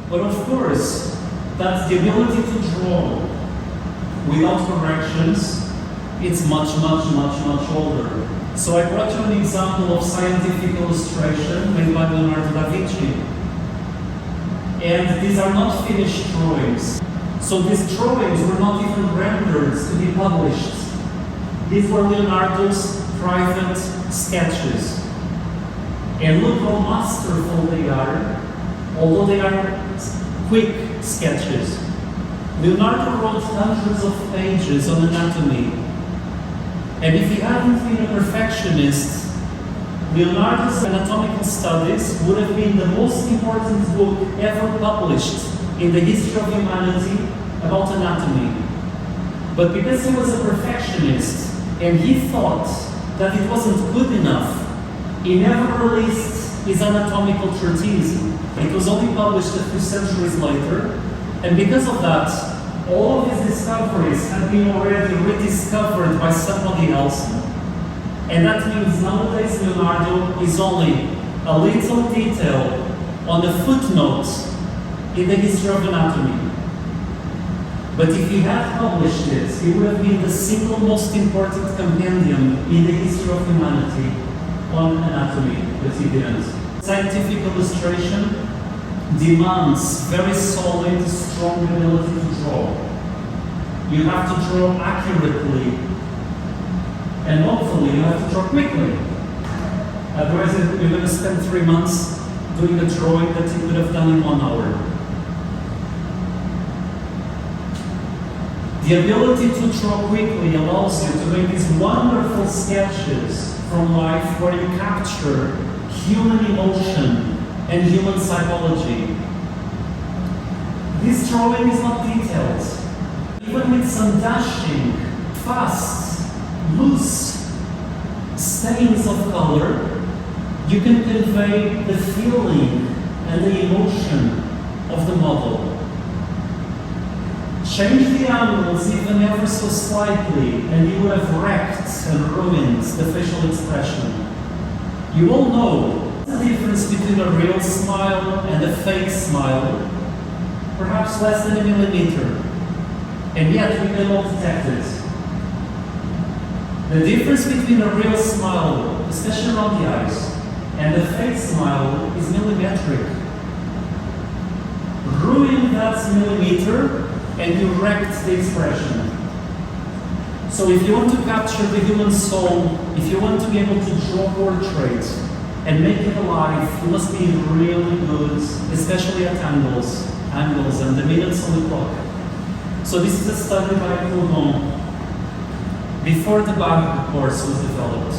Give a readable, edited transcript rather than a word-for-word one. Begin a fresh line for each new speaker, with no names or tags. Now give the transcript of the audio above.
But of course, that the ability to draw without corrections, it's much older. So I brought you an example of scientific illustration made by Leonardo da Vinci. And these are not finished drawings. So these drawings were not even rendered to be published. These were Leonardo's private sketches. And look how masterful they are, although they are quick sketches. Leonardo wrote hundreds of pages on anatomy. And if he hadn't been a perfectionist, Leonardo's anatomical studies would have been the most important book ever published in the history of humanity about anatomy. But because he was a perfectionist and he thought that it wasn't good enough, he never released his anatomical treatise. It was only published a few centuries later, and because of that, all of his discoveries have been already rediscovered by somebody else. And that means nowadays Leonardo is only a little detail on a footnote in the history of anatomy. But if he had published it, it would have been the single most important compendium in the history of humanity on anatomy, but he didn't. Scientific illustration demands very solid, strong ability to draw. You have to draw accurately, and hopefully you have to draw quickly. Otherwise you're going to spend 3 months doing a drawing that you could have done in 1 hour. The ability to draw quickly allows you to make these wonderful sketches from life where you capture human emotion and human psychology. This drawing is not detailed. Even with some dashing, fast, loose stains of color, you can convey the feeling and the emotion of the model. Change the angles even ever so slightly, and you would have wrecked and ruined the facial expression. You all know the difference between a real smile and a fake smile, perhaps less than a millimeter, and yet we can all detect it. The difference between a real smile, especially around the eyes, and a fake smile is millimetric. Ruin that millimeter, and you wrecked the expression. So if you want to capture the human soul, if you want to be able to draw portraits and make it alive, you must be really good, especially at angles and the minutes on the clock. So this is a study by Prud'hon before the Bargue course was developed.